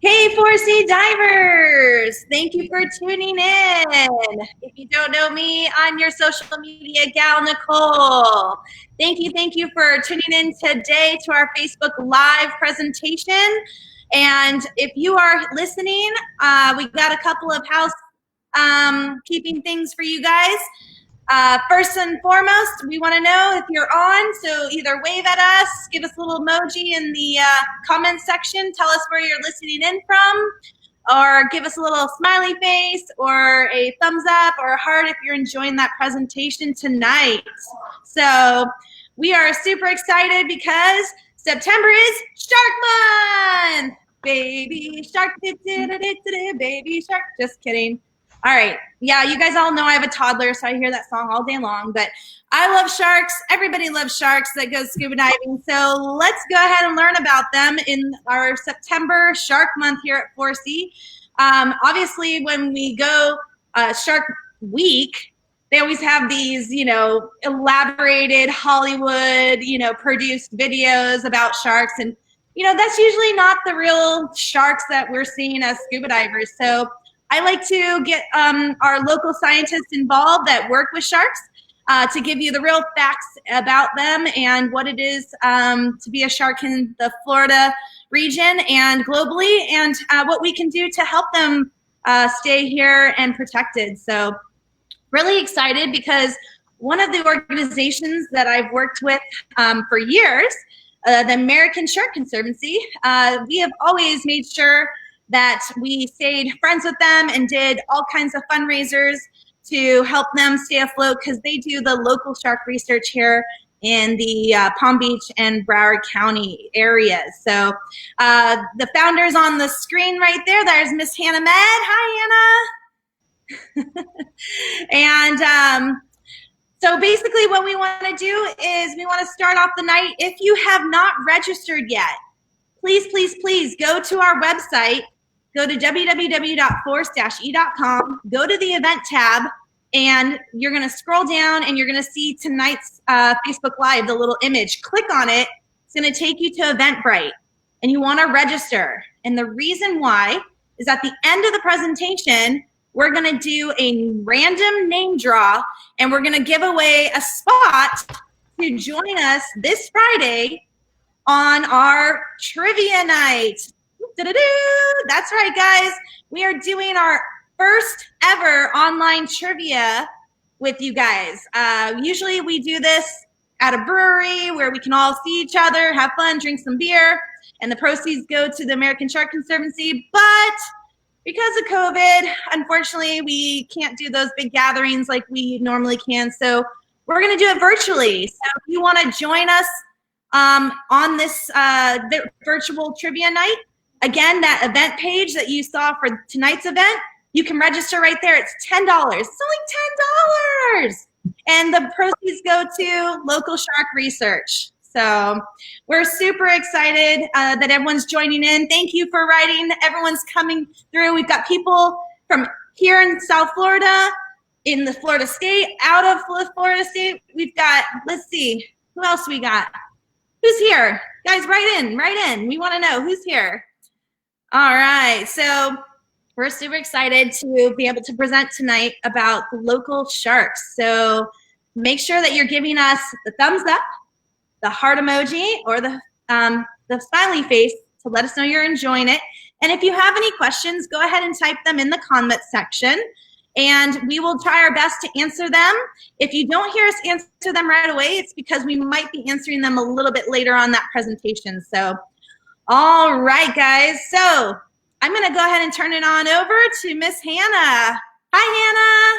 Hey, 4C divers! Thank you for tuning in. If you don't know me, I'm your social media gal, Nicole. Thank you for tuning in today to our Facebook Live presentation. And if you are listening, we got a couple of housekeeping things for you guys. First and foremost, we want to know if you're on, so either wave at us, give us a little emoji in the comment section, tell us where you're listening in from, or give us a little smiley face, or a thumbs up, or a heart if you're enjoying that presentation tonight. So we are super excited because September is Shark Month! Baby shark, baby shark, just kidding. All right. Yeah, you guys all know I have a toddler, so I hear that song all day long. But I love sharks. Everybody loves sharks that goes scuba diving. So let's go ahead and learn about them in our September Shark Month here at 4C. Obviously, when we go Shark Week, they always have these, elaborated Hollywood, produced videos about sharks. And, that's usually not the real sharks that we're seeing as scuba divers. So I like to get our local scientists involved that work with sharks to give you the real facts about them and what it is to be a shark in the Florida region and globally, and what we can do to help them stay here and protected. So really excited because one of the organizations that I've worked with for years, the American Shark Conservancy, we have always made sure that we stayed friends with them and did all kinds of fundraisers to help them stay afloat because they do the local shark research here in the Palm Beach and Broward County areas. So the founders on the screen right there, there's Miss Hannah Med. Hi, Hannah. And so basically what we want to do is we want to start off the night. If you have not registered yet, please go to our website. Go to www.force-e.com, go to the event tab, and you're going to scroll down and you're going to see tonight's Facebook Live, the little image. Click on it. It's going to take you to Eventbrite, and you want to register. And the reason why is at the end of the presentation, we're going to do a random name draw, and we're going to give away a spot to join us this Friday on our trivia night. That's right, guys. We are doing our first ever online trivia with you guys. Usually we do this at a brewery where we can all see each other, have fun, drink some beer, and the proceeds go to the American Shark Conservancy. But because of COVID, unfortunately, we can't do those big gatherings like we normally can. So we're going to do it virtually. So if you want to join us on this virtual trivia night, again, that event page that you saw for tonight's event, you can register right there. It's $10. It's only $10. And the proceeds go to local shark research. So we're super excited that everyone's joining in. Thank you for writing. Everyone's coming through. We've got people from here in South Florida, in the Florida State, out of Florida State. We've got, let's see, who else we got? Who's here? Guys, write in. We want to know who's here. All right, so we're super excited to be able to present tonight about the local sharks. So make sure that you're giving us the thumbs up, the heart emoji, or the smiley face to let us know you're enjoying it. And if you have any questions, go ahead and type them in the comment section, and we will try our best to answer them. If you don't hear us answer them right away, it's because we might be answering them a little bit later on that presentation. So all right, guys. So I'm going to go ahead and turn it on over to Miss Hannah. Hi,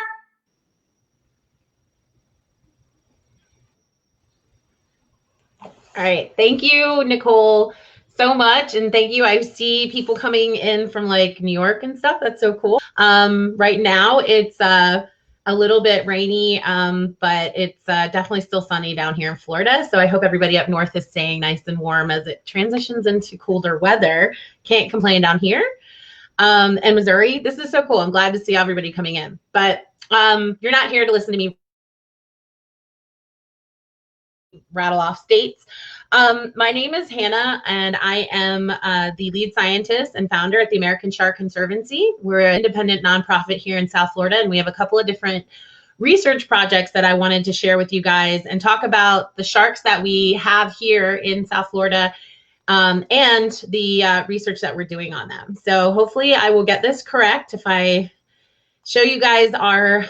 Hannah. All right. Thank you, Nicole, so much. And thank you. I see people coming in from like New York and stuff. That's so cool. Right now it's a little bit rainy, but it's definitely still sunny down here in Florida. So I hope everybody up north is staying nice and warm as it transitions into colder weather. Can't complain down here. And Missouri, this is so cool. I'm glad to see everybody coming in. But you're not here to listen to me rattle off states. My name is Hannah, and I am the lead scientist and founder at the American Shark Conservancy. We're an independent nonprofit here in South Florida, and we have a couple of different research projects that I wanted to share with you guys and talk about the sharks that we have here in South Florida, and the research that we're doing on them. So hopefully I will get this correct if I show you guys our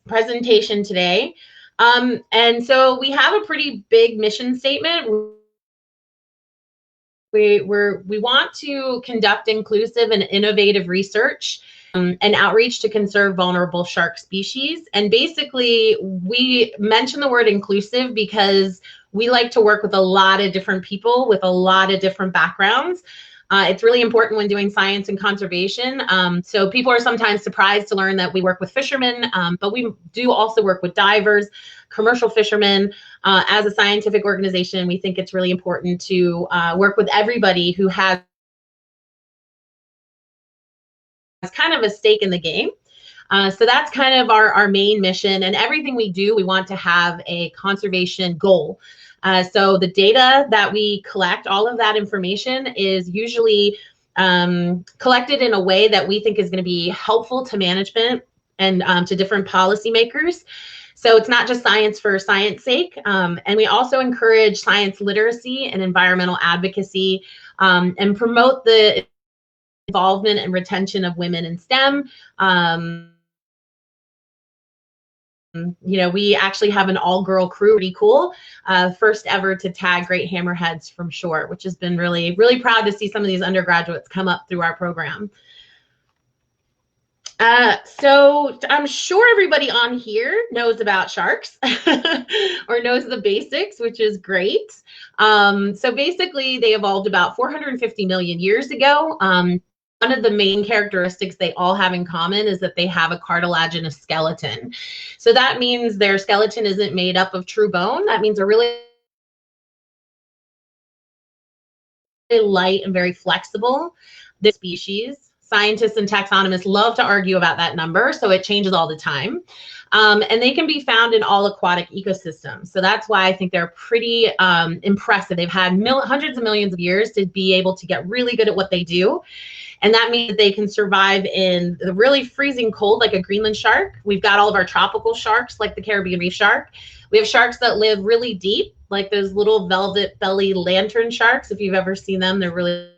presentation today. And so we have a pretty big mission statement. We want to conduct inclusive and innovative research and outreach to conserve vulnerable shark species. And basically, we mention the word inclusive because we like to work with a lot of different people with a lot of different backgrounds. It's really important when doing science and conservation. So people are sometimes surprised to learn that we work with fishermen, but we do also work with divers, commercial fishermen. As a scientific organization, we think it's really important to work with everybody who has kind of a stake in the game. So that's kind of our main mission, and everything we do, we want to have a conservation goal. So the data that we collect, all of that information is usually collected in a way that we think is going to be helpful to management and to different policymakers. So it's not just science for science sake. And we also encourage science literacy and environmental advocacy, and promote the involvement and retention of women in STEM. You know, we actually have an all-girl crew, pretty cool. First ever to tag great hammerheads from shore, which has been really, really proud to see some of these undergraduates come up through our program. So I'm sure everybody on here knows about sharks or knows the basics, which is great. So basically they evolved about 450 million years ago. One of the main characteristics they all have in common is that they have a cartilaginous skeleton. So that means their skeleton isn't made up of true bone. That means they're really light and very flexible. This species, scientists and taxonomists love to argue about that number, so it changes all the time. And they can be found in all aquatic ecosystems. So that's why I think they're pretty impressive. They've had hundreds of millions of years to be able to get really good at what they do. And that means that they can survive in the really freezing cold, like a Greenland shark. We've got all of our tropical sharks, like the Caribbean reef shark. We have sharks that live really deep, like those little velvet belly lantern sharks. If you've ever seen them, they're really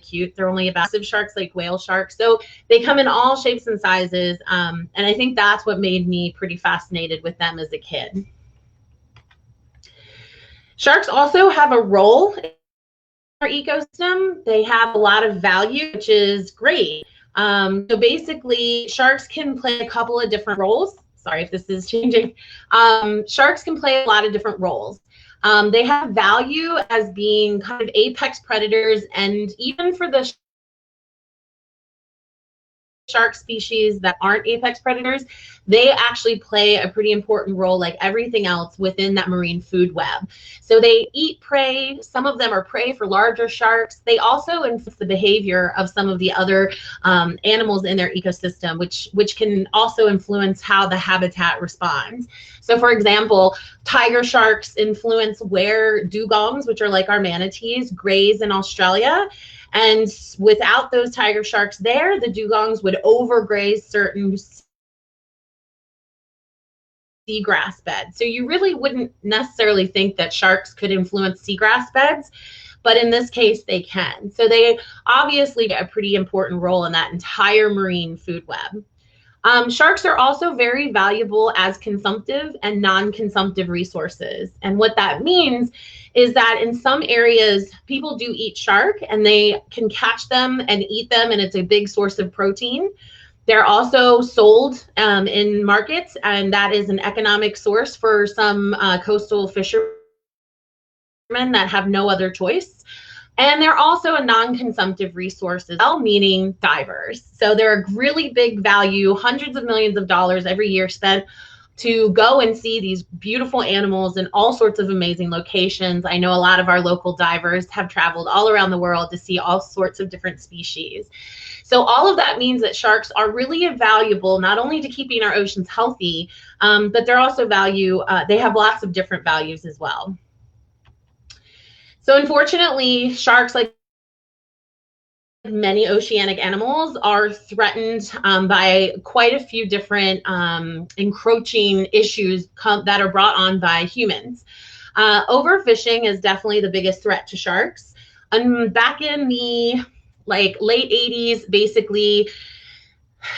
cute. They're only about massive sharks like whale sharks. So they come in all shapes and sizes. And I think that's what made me pretty fascinated with them as a kid. Sharks also have a role in our ecosystem. They have a lot of value, which is great. So basically, sharks can play a couple of different roles. Sorry if this is changing. Sharks can play a lot of different roles. They have value as being kind of apex predators, and even for the shark species that aren't apex predators, they actually play a pretty important role, like everything else within that marine food web. So they eat prey. Some of them are prey for larger sharks. They also influence the behavior of some of the other animals in their ecosystem, which can also influence how the habitat responds. So for example, tiger sharks influence where dugongs, which are like our manatees, graze in Australia. And without those tiger sharks there, the dugongs would overgraze certain seagrass beds. So you really wouldn't necessarily think that sharks could influence seagrass beds, but in this case they can. So they obviously get a pretty important role in that entire marine food web. Sharks are also very valuable as consumptive and non-consumptive resources. And what that means is that in some areas, people do eat shark and they can catch them and eat them, and it's a big source of protein. They're also sold in markets, and that is an economic source for some coastal fishermen that have no other choice. And they're also a non-consumptive resource as well, meaning divers. So they're a really big value, hundreds of millions of dollars every year spent to go and see these beautiful animals in all sorts of amazing locations. I know a lot of our local divers have traveled all around the world to see all sorts of different species. So all of that means that sharks are really valuable, not only to keeping our oceans healthy, but they're also they have lots of different values as well. So unfortunately, sharks, like many oceanic animals, are threatened by quite a few different encroaching issues that are brought on by humans. Overfishing is definitely the biggest threat to sharks. Back in the late 80s, basically,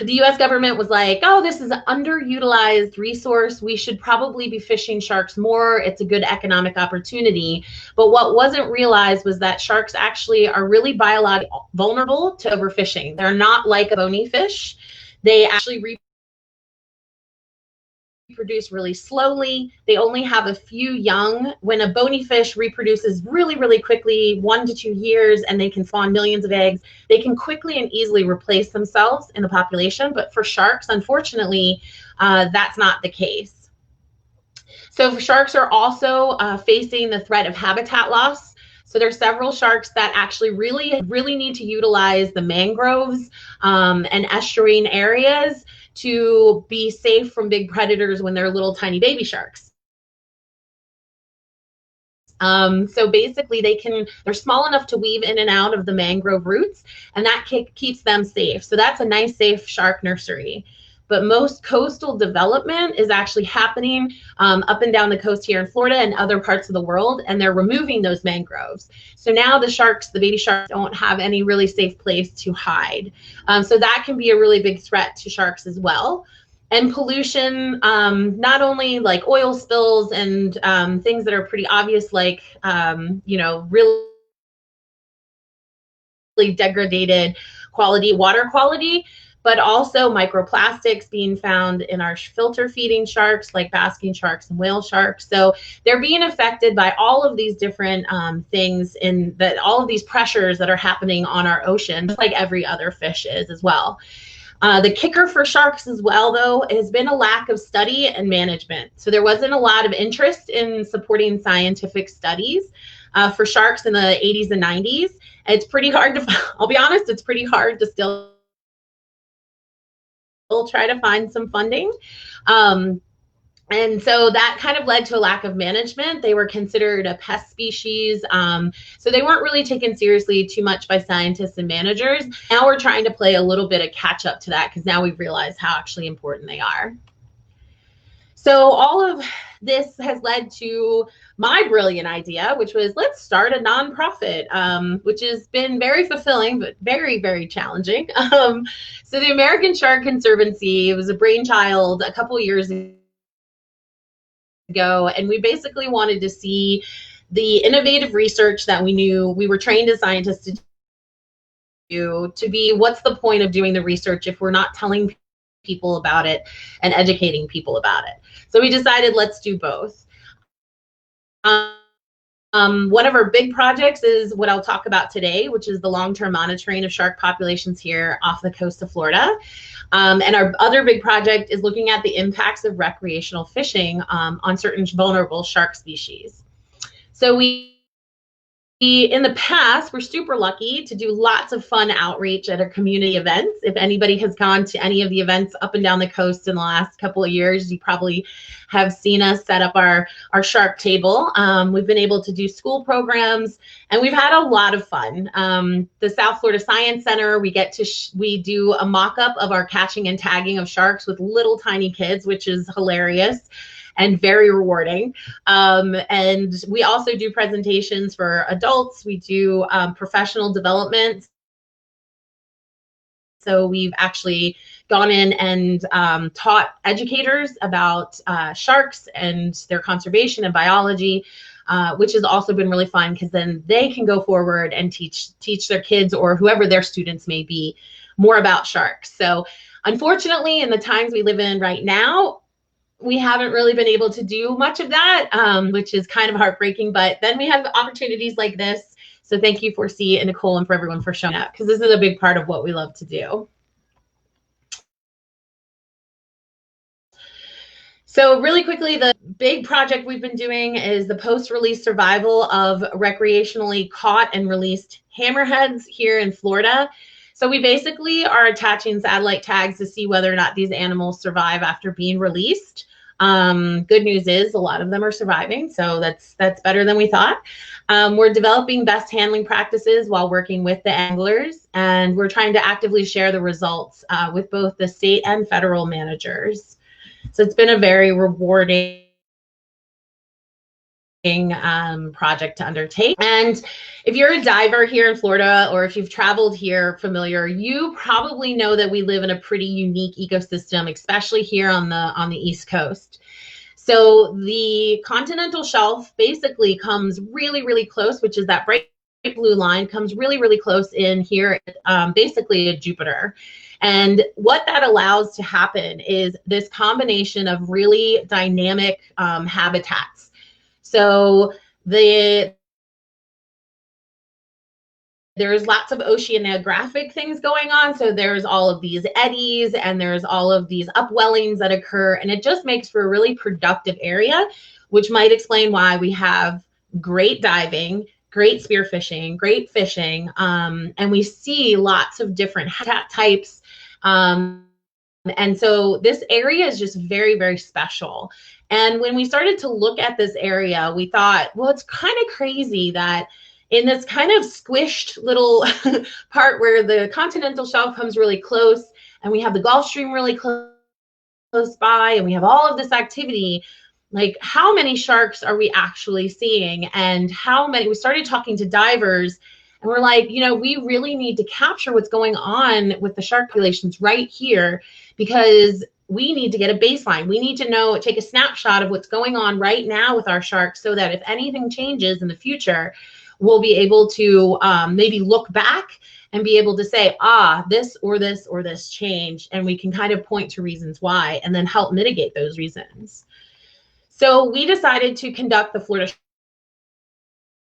the US government was like, oh, this is an underutilized resource. We should probably be fishing sharks more. It's a good economic opportunity. But what wasn't realized was that sharks actually are really biologically vulnerable to overfishing. They're not like a bony fish. They actually reproduce really slowly. They only have a few young. When a bony fish reproduces really, really quickly, 1 to 2 years, and they can spawn millions of eggs, they can quickly and easily replace themselves in the population. But for sharks, unfortunately, that's not the case. So sharks are also facing the threat of habitat loss. So there's several sharks that actually really need to utilize the mangroves and estuarine areas to be safe from big predators when they're little tiny baby sharks. So basically they're small enough to weave in and out of the mangrove roots, and that keeps them safe. So that's a nice, safe shark nursery. But most coastal development is actually happening up and down the coast here in Florida and other parts of the world, and they're removing those mangroves. So now the baby sharks, don't have any really safe place to hide. So that can be a really big threat to sharks as well. And pollution, not only like oil spills and things that are pretty obvious, like, really degraded water quality, but also microplastics being found in our filter feeding sharks, like basking sharks and whale sharks. So they're being affected by all of these different things, all of these pressures that are happening on our ocean, just like every other fish is as well. The kicker for sharks as well, though, has been a lack of study and management. So there wasn't a lot of interest in supporting scientific studies for sharks in the 80s and 90s. It's pretty hard I'll be honest, it's pretty hard to still try to find some funding. And so that kind of led to a lack of management. They were considered a pest species. So they weren't really taken seriously too much by scientists and managers. Now we're trying to play a little bit of catch up to that, because now we've realized how actually important they are. So all of this has led to my brilliant idea, which was, let's start a nonprofit, which has been very fulfilling, but very, very challenging. So the American Shark Conservancy, it was a brainchild a couple years ago, and we basically wanted to see the innovative research that we knew we were trained as scientists to do, to be, what's the point of doing the research if we're not telling people about it and educating people about it? So we decided, let's do both. One of our big projects is what I'll talk about today, which is the long-term monitoring of shark populations here off the coast of Florida. And our other big project is looking at the impacts of recreational fishing on certain vulnerable shark species. So in the past, we're super lucky to do lots of fun outreach at our community events. If anybody has gone to any of the events up and down the coast in the last couple of years, you probably have seen us set up our shark table. We've been able to do school programs, and we've had a lot of fun. The South Florida Science Center, we do a mock-up of our catching and tagging of sharks with little tiny kids, which is hilarious and very rewarding. And we also do presentations for adults. We do professional development. So we've actually gone in and taught educators about sharks and their conservation and biology, which has also been really fun, because then they can go forward and teach their kids, or whoever their students may be, more about sharks. So unfortunately, in the times we live in right now, we haven't really been able to do much of that, which is kind of heartbreaking. But then we have opportunities like this. So thank you, Forsy and Nicole, and for everyone for showing up, because this is a big part of what we love to do. So really quickly, the big project we've been doing is the post-release survival of recreationally caught and released hammerheads here in Florida. So we basically are attaching satellite tags to see whether or not these animals survive after being released. Good news is a lot of them are surviving, so that's better than we thought. We're developing best handling practices while working with the anglers, and we're trying to actively share the results with both the state and federal managers. So it's been a very rewarding project to undertake. And if you're a diver here in Florida, or if you've traveled here familiar, you probably know that we live in a pretty unique ecosystem, especially here on the East Coast. So the continental shelf basically comes really, really close, which is that bright blue line, comes really, really close in here, basically at Jupiter. And what that allows to happen is this combination of really dynamic habitats. So there's lots of oceanographic things going on. So there's all of these eddies and there's all of these upwellings that occur, and it just makes for a really productive area, which might explain why we have great diving, great spearfishing, great fishing, and we see lots of different habitat types. And so this area is just very, very special. And when we started to look at this area, we thought, well, it's kind of crazy that in this kind of squished little part where the continental shelf comes really close, and we have the Gulf Stream really close by, and we have all of this activity, like how many sharks are we actually seeing? And how many, we started talking to divers, and we're like, you know, we really need to capture what's going on with the shark populations right here, because we need to get a baseline. We need to know, take a snapshot of what's going on right now with our sharks, so that if anything changes in the future, we'll be able to maybe look back and be able to say, this or this or this changed, and we can kind of point to reasons why and then help mitigate those reasons. So we decided to conduct the Florida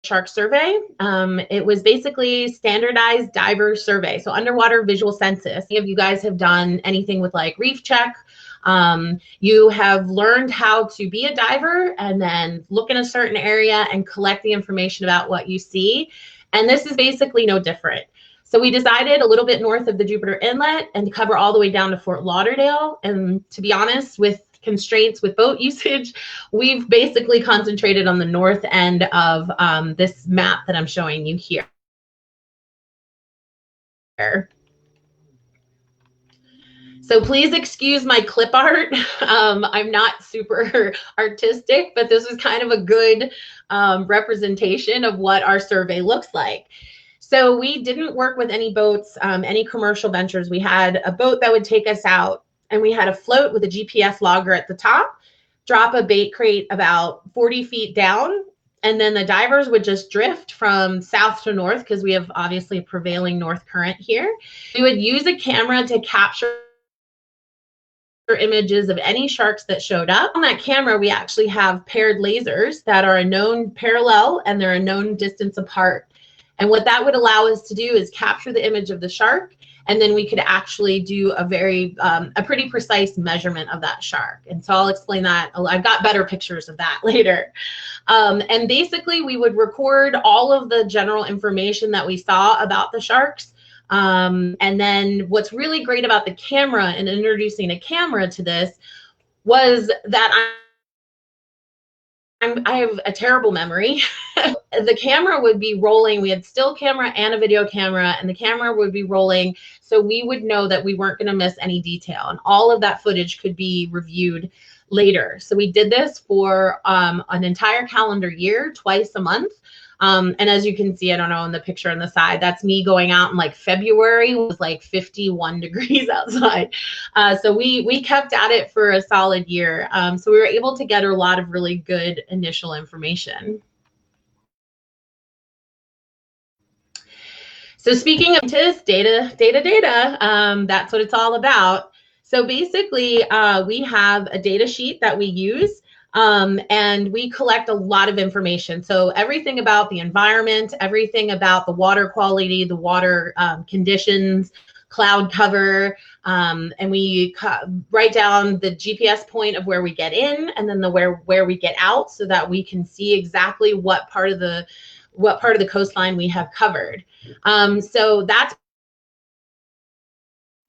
Shark Survey. It was basically standardized diver survey, so underwater visual census. If you guys have done anything with like Reef Check, you have learned how to be a diver and then look in a certain area and collect the information about what you see. And this is basically no different. So we decided a little bit north of the Jupiter Inlet and to cover all the way down to Fort Lauderdale. And to be honest, with constraints with boat usage, we've basically concentrated on the north end of this map that I'm showing you here. So please excuse my clip art. I'm not super artistic, but this is kind of a good representation of what our survey looks like. So we didn't work with any boats, any commercial ventures. We had a boat that would take us out, and we had a float with a GPS logger at the top, drop a bait crate about 40 feet down, and then the divers would just drift from south to north, because we have obviously a prevailing north current here. We would use a camera to capture images of any sharks that showed up. On that camera, we actually have paired lasers that are a known parallel and they're a known distance apart. And what that would allow us to do is capture the image of the shark, and then we could actually do a pretty precise measurement of that shark. And so I'll explain that. I've got better pictures of that later. And basically we would record all of the general information that we saw about the sharks. And then what's really great about the camera and introducing a camera to this was that I have a terrible memory. The camera would be rolling. We had still camera and a video camera, and the camera would be rolling. So we would know that we weren't going to miss any detail, and all of that footage could be reviewed later. So we did this for an entire calendar year, twice a month. And as you can see, I don't know, in the picture on the side, that's me going out in like February. It was like 51 degrees outside. So we kept at it for a solid year. So we were able to get a lot of really good initial information. So speaking of data, that's what it's all about. So basically, we have a data sheet that we use. And we collect a lot of information. So everything about the environment, everything about the water quality, the water conditions, cloud cover, and we write down the GPS point of where we get in, and then the where we get out, so that we can see exactly what part of the coastline we have covered. So that's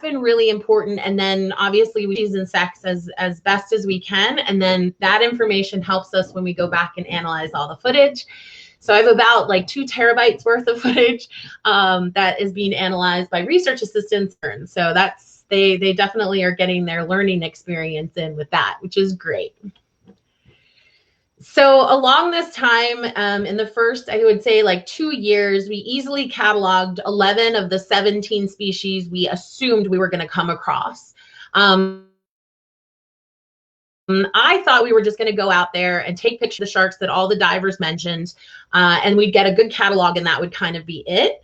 been really important. And then obviously we use insects as best as we can, and then that information helps us when we go back and analyze all the footage. So I have about like 2 terabytes worth of footage that is being analyzed by research assistants. So that's they definitely are getting their learning experience in with that, which is great. So along this time, in the first, I would say like 2 years, we easily cataloged 11 of the 17 species we assumed we were going to come across. I thought we were just going to go out there and take pictures of the sharks that all the divers mentioned, and we'd get a good catalog, and that would kind of be it.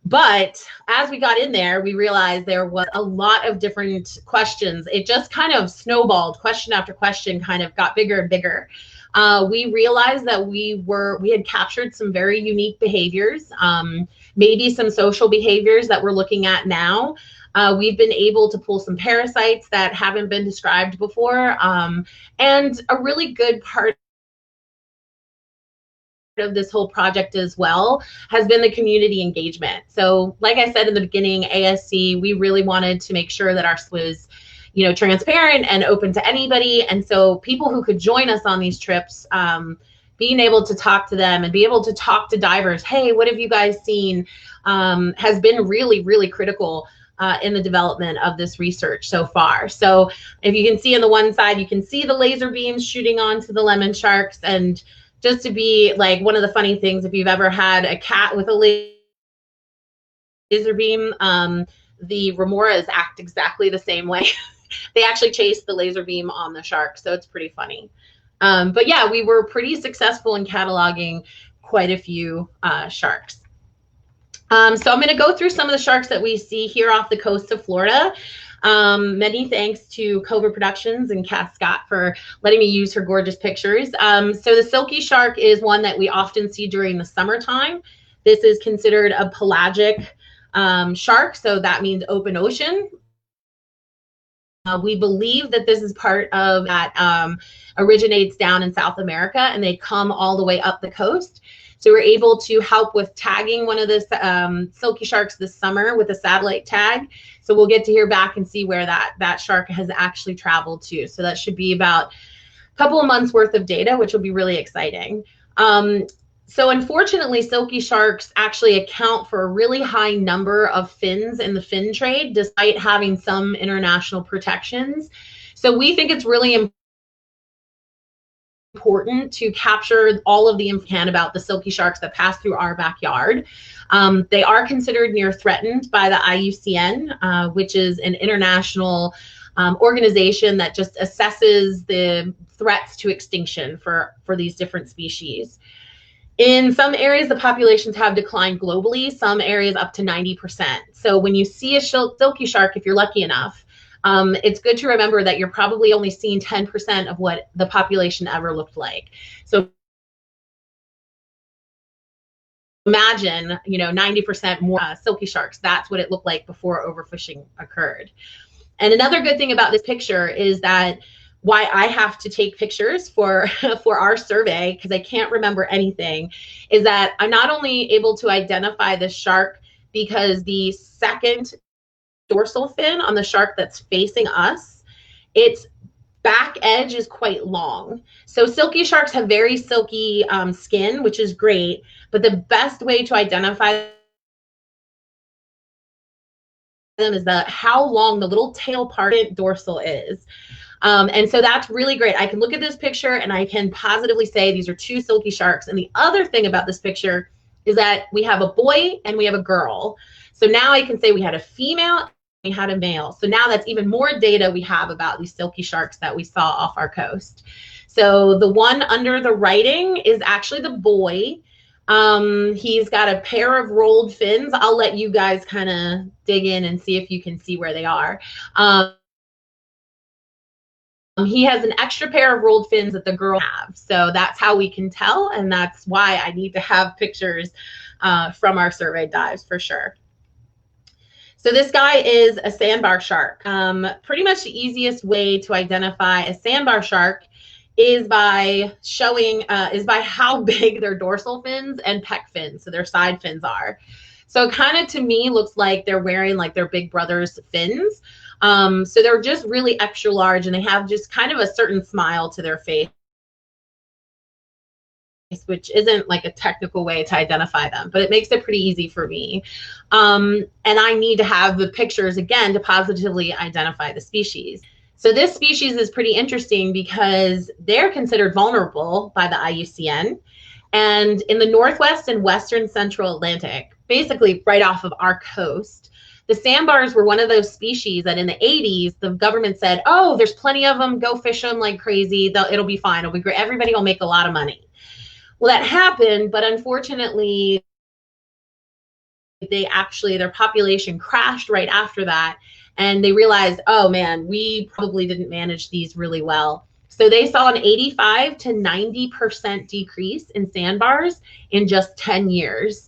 But as we got in there, we realized there was a lot of different questions. It just kind of snowballed. Question after question kind of got bigger and bigger. We realized that we had captured some very unique behaviors, maybe some social behaviors that we're looking at now. We've been able to pull some parasites that haven't been described before. And a really good part of this whole project as well has been the community engagement. So like I said in the beginning, ASC, we really wanted to make sure that ours was, you know, transparent and open to anybody. And so people who could join us on these trips, being able to talk to them and be able to talk to divers, hey, what have you guys seen, has been really, really critical in the development of this research so far. So if you can see on the one side, you can see the laser beams shooting onto the lemon sharks. And just to be like, one of the funny things, if you've ever had a cat with a laser beam, the remoras act exactly the same way. They actually chase the laser beam on the shark, so it's pretty funny. But yeah, we were pretty successful in cataloging quite a few sharks. So I'm going to go through some of the sharks that we see here off the coast of Florida. Many thanks to Cobra Productions and Cass Scott for letting me use her gorgeous pictures. So the Silky Shark is one that we often see during the summertime. This is considered a pelagic shark, so that means open ocean. We believe that this is part of that originates down in South America, and they come all the way up the coast. So we're able to help with tagging one of the Silky Sharks this summer with a satellite tag. So we'll get to hear back and see where that shark has actually traveled to. So that should be about a couple of months worth of data, which will be really exciting. So unfortunately, Silky Sharks actually account for a really high number of fins in the fin trade, despite having some international protections. So we think it's really important to capture all of the info we can about the Silky Sharks that pass through our backyard. They are considered near threatened by the IUCN, which is an international organization that just assesses the threats to extinction for these different species. In some areas, the populations have declined globally, some areas up to 90%. So when you see a Silky Shark, if you're lucky enough, it's good to remember that you're probably only seeing 10% of what the population ever looked like. So imagine, 90% more Silky Sharks. That's what it looked like before overfishing occurred. And another good thing about this picture is that why I have to take pictures for our survey, because I can't remember anything, is that I'm not only able to identify the shark because the second dorsal fin on the shark that's facing us, its back edge is quite long. So Silky Sharks have very silky skin, which is great, but the best way to identify them is how long the little tail part dorsal is. And so that's really great. I can look at this picture and I can positively say these are 2 Silky Sharks. And the other thing about this picture is that we have a boy and we have a girl. So now I can say we had a female, we had a male. So now that's even more data we have about these Silky Sharks that we saw off our coast. So the one under the writing is actually the boy. He's got a pair of rolled fins. I'll let you guys kind of dig in and see if you can see where they are. He has an extra pair of rolled fins that the girl have. So that's how we can tell. And that's why I need to have pictures from our survey dives for sure. So this guy is a sandbar shark. Pretty much the easiest way to identify a sandbar shark is by how big their dorsal fins and pec fins, so their side fins are. So it kind of to me looks like they're wearing like their big brother's fins. So they're just really extra large, and they have just kind of a certain smile to their face, which isn't like a technical way to identify them, but it makes it pretty easy for me. And I need to have the pictures again to positively identify the species. So this species is pretty interesting because they're considered vulnerable by the IUCN. And in the Northwest and Western Central Atlantic, basically right off of our coast, the sandbars were one of those species that in the 80s, the government said, oh, there's plenty of them, go fish them like crazy, it'll be fine, it'll be great, everybody will make a lot of money. Well, that happened, but unfortunately, their population crashed right after that, and they realized, oh man, we probably didn't manage these really well. So they saw an 85 to 90% decrease in sandbars in just 10 years.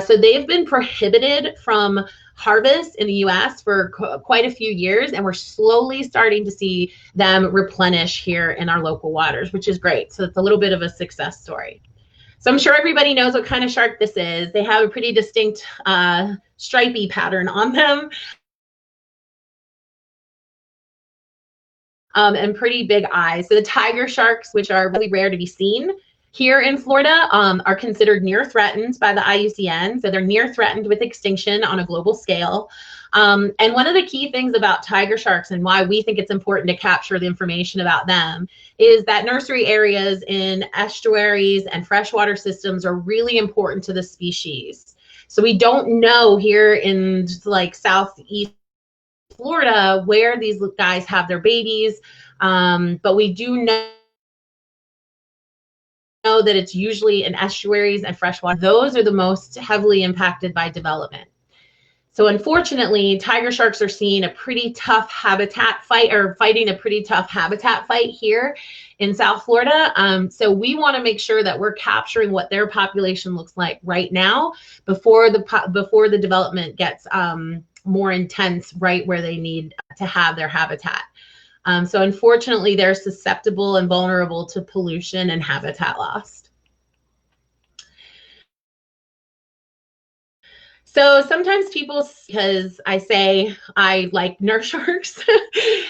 So they've been prohibited from harvest in the US for quite a few years, and we're slowly starting to see them replenish here in our local waters, which is great. So it's a little bit of a success story. So I'm sure everybody knows what kind of shark this is. They have a pretty distinct stripy pattern on them. And pretty big eyes. So the tiger sharks, which are really rare to be seen here in Florida, are considered near threatened by the IUCN. So they're near threatened with extinction on a global scale. And one of the key things about tiger sharks and why we think it's important to capture the information about them is that nursery areas in estuaries and freshwater systems are really important to the species. So we don't know here in like Southeast Florida where these guys have their babies, but we do know that it's usually in estuaries and freshwater. Those are the most heavily impacted by development. So unfortunately, tiger sharks are seeing a pretty tough habitat fight, or fighting a pretty tough habitat fight here in South Florida. So we want to make sure that we're capturing what their population looks like right now before the development gets more intense right where they need to have their habitat. So unfortunately, they're susceptible and vulnerable to pollution and habitat loss. So sometimes people, because I say I like nurse sharks,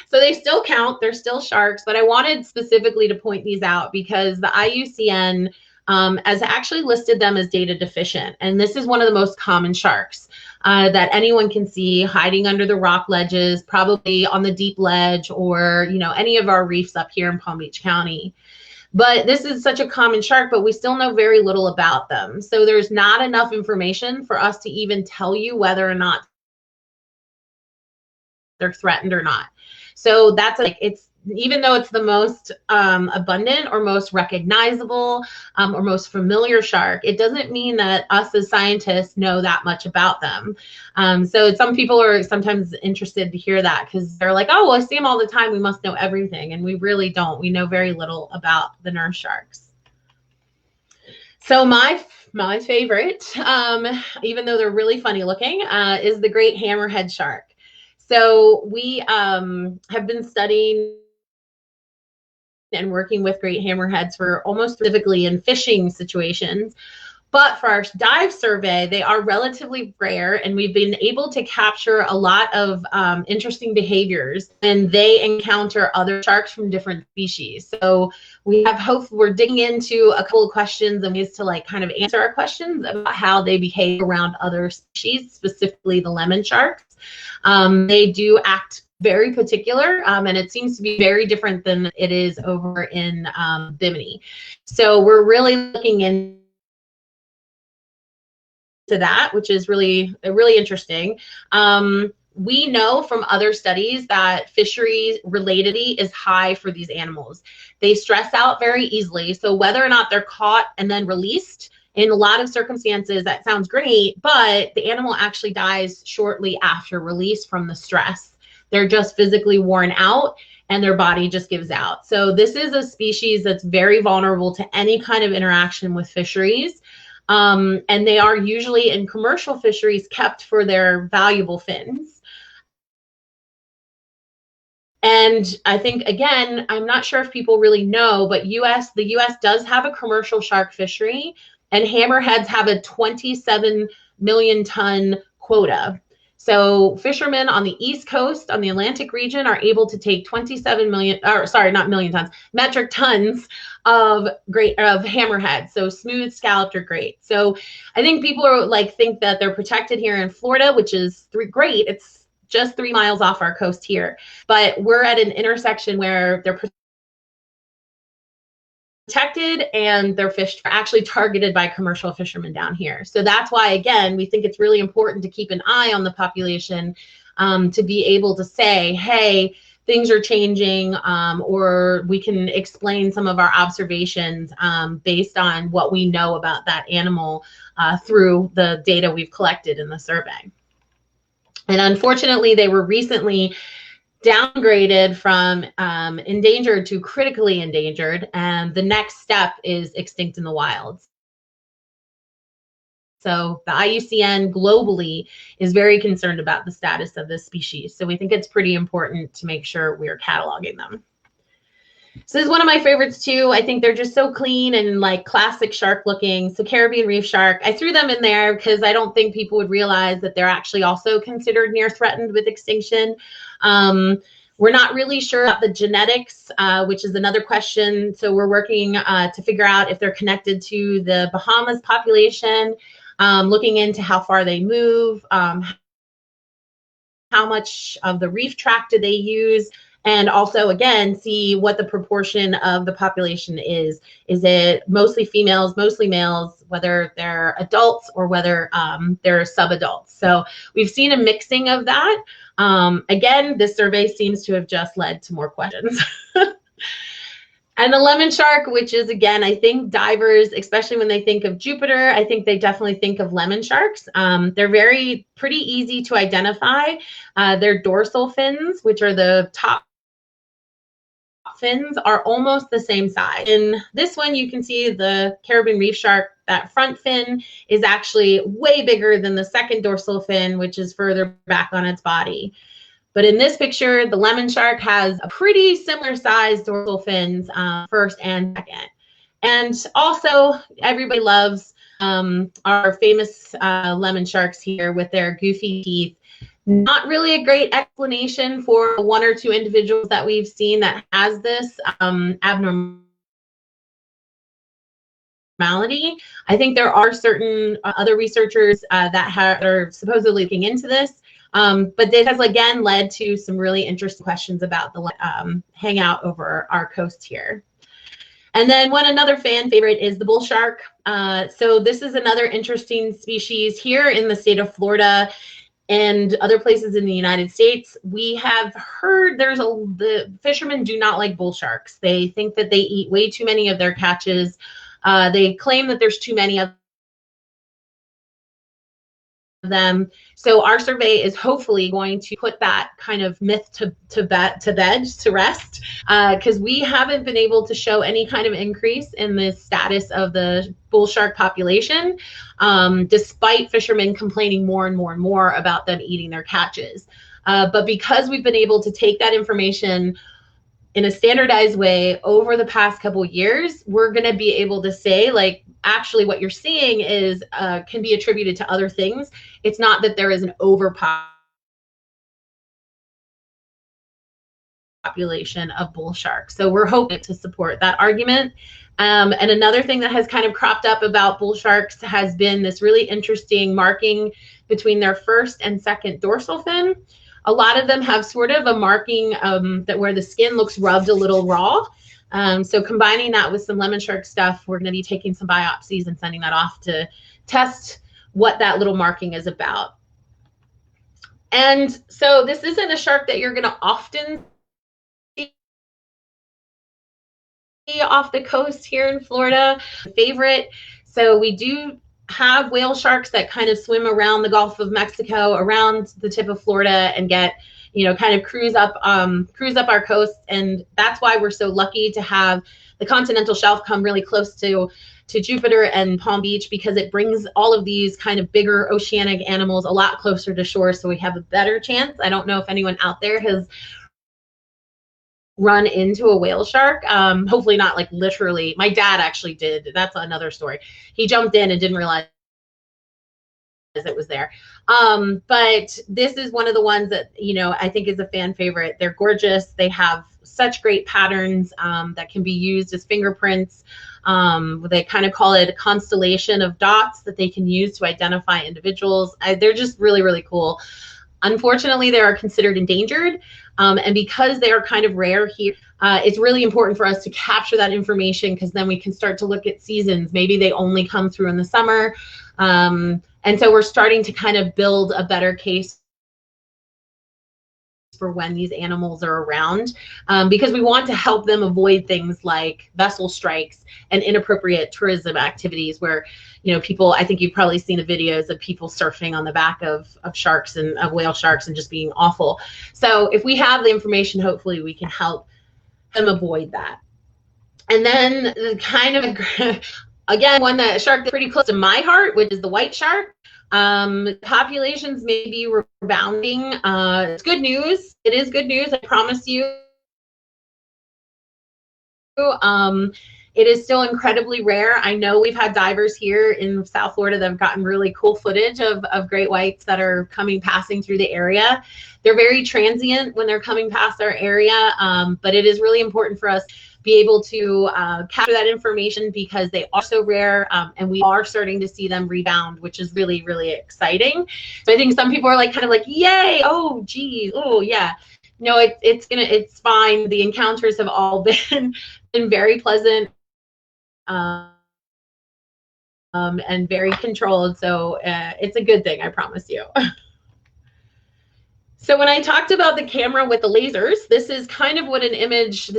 so they still count, they're still sharks, but I wanted specifically to point these out because the IUCN has actually listed them as data deficient. And this is one of the most common sharks that anyone can see hiding under the rock ledges, probably on the deep ledge, or any of our reefs up here in Palm Beach County. But this is such a common shark, but we still know very little about them. So there's not enough information for us to even tell you whether or not they're threatened or not. So that's like, even though it's the most abundant or most recognizable or most familiar shark, it doesn't mean that us as scientists know that much about them. So some people are sometimes interested to hear that because they're like, oh, well, I see them all the time, we must know everything. And we really don't. We know very little about the nurse sharks. So my favorite, even though they're really funny looking, is the great hammerhead shark. So we have been studying and working with great hammerheads for almost specifically in fishing situations. But for our dive survey, they are relatively rare, and we've been able to capture a lot of interesting behaviors, and they encounter other sharks from different species. So we have hope, we're digging into a couple of questions and ways to like kind of answer our questions about how they behave around other species, specifically the lemon sharks. They do act very particular, and it seems to be very different than it is over in Bimini. So we're really looking into that, which is really interesting. We know from other studies that fisheries relatedity is high for these animals. They stress out very easily. So whether or not they're caught and then released, in a lot of circumstances, that sounds great, but the animal actually dies shortly after release from the stress. They're just physically worn out and their body just gives out. So this is a species that's very vulnerable to any kind of interaction with fisheries. and they are usually in commercial fisheries kept for their valuable fins. And I think, again, I'm not sure if people really know, but the US does have a commercial shark fishery, and hammerheads have a 27 million ton quota. So fishermen on the East Coast, on the Atlantic region, are able to take 27 million, or sorry, not million tons, metric tons of hammerhead. So smooth, scalloped, or great. So I think people are like think that they're protected here in Florida, which is great. It's just 3 miles off our coast here, but we're at an intersection where they're protected and their fish are actually targeted by commercial fishermen down here. So that's why, again, we think it's really important to keep an eye on the population, to be able to say, hey, things are changing, or we can explain some of our observations based on what we know about that animal through the data we've collected in the survey. And unfortunately, they were recently downgraded from endangered to critically endangered, and the next step is extinct in the wild. So the IUCN globally is very concerned about the status of this species. So we think it's pretty important to make sure we're cataloging them. So this is one of my favorites too. I think they're just so clean and like classic shark looking. So Caribbean reef shark, I threw them in there because I don't think people would realize that they're actually also considered near threatened with extinction. We're not really sure about the genetics, which is another question. So we're working to figure out if they're connected to the Bahamas population, looking into how far they move, how much of the reef tract do they use, and also, again, see what the proportion of the population is. Is it mostly females, mostly males, whether they're adults or whether they're subadults? So we've seen a mixing of that. Again, this survey seems to have just led to more questions. And the lemon shark, which is, again, I think divers, especially when they think of Jupiter, I think they definitely think of lemon sharks. They're pretty easy to identify. Their dorsal fins, which are the top fins, are almost the same size. In this one, you can see the Caribbean reef shark, that front fin is actually way bigger than the second dorsal fin, which is further back on its body. But in this picture, the lemon shark has a pretty similar size dorsal fins, first and second. And also, everybody loves our famous lemon sharks here with their goofy teeth. Not really a great explanation for 1 or 2 individuals that we've seen that has this abnormality. I think there are certain other researchers that are supposedly looking into this. But this has, again, led to some really interesting questions about the hangout over our coast here. And then another fan favorite is the bull shark. So this is another interesting species here in the state of Florida and other places in the United States. We have heard the fishermen do not like bull sharks. They think that they eat way too many of their catches. They claim that there's too many of them. So our survey is hopefully going to put that kind of myth to rest, because we haven't been able to show any kind of increase in the status of the bull shark population, despite fishermen complaining more and more and more about them eating their catches. But because we've been able to take that information in a standardized way over the past couple of years, we're going to be able to say, like, actually what you're seeing is can be attributed to other things. It's not that there is an overpopulation of bull sharks. So we're hoping to support that argument. And another thing that has kind of cropped up about bull sharks has been this really interesting marking between their first and second dorsal fin. A lot of them have sort of a marking that where the skin looks rubbed a little raw. So combining that with some lemon shark stuff, we're going to be taking some biopsies and sending that off to test what that little marking is about. And so this isn't a shark that you're going to often see off the coast here in Florida. Favorite. So we do have whale sharks that kind of swim around the Gulf of Mexico, around the tip of Florida, and get, kind of cruise up our coast. And that's why we're so lucky to have the continental shelf come really close to to Jupiter and Palm Beach because it brings all of these kind of bigger oceanic animals a lot closer to shore, so we have a better chance. I don't know if anyone out there has run into a whale shark. Hopefully not like literally. My dad actually did. That's another story. He jumped in and didn't realize it was there. But this is one of the ones that, you know, I think is a fan favorite. They're gorgeous. They have such great patterns that can be used as fingerprints. They kind of call it a constellation of dots that they can use to identify individuals. They're just really, really cool. Unfortunately, they are considered endangered. And because they are kind of rare here, it's really important for us to capture that information, because then we can start to look at seasons. Maybe they only come through in the summer. And so we're starting to kind of build a better case for when these animals are around, because we want to help them avoid things like vessel strikes and inappropriate tourism activities where, you know, people, I think you've probably seen the videos of people surfing on the back of sharks and of whale sharks and just being awful. So if we have the information, hopefully we can help them avoid that. And then kind of, again, one that shark that's pretty close to my heart, which is the white shark. Populations may be rebounding. It's good news. It is good news, I promise you. It is still incredibly rare. I know we've had divers here in South Florida that have gotten really cool footage of great whites that are passing through the area. They're very transient when they're coming past our area, but it is really important for us be able to capture that information because they are so rare, and we are starting to see them rebound, which is really, really exciting. So I think some people are like, kind of like, yay, oh geez, oh yeah. No, it's fine. The encounters have all been very pleasant, and very controlled. So it's a good thing, I promise you. So when I talked about the camera with the lasers, this is kind of what an image,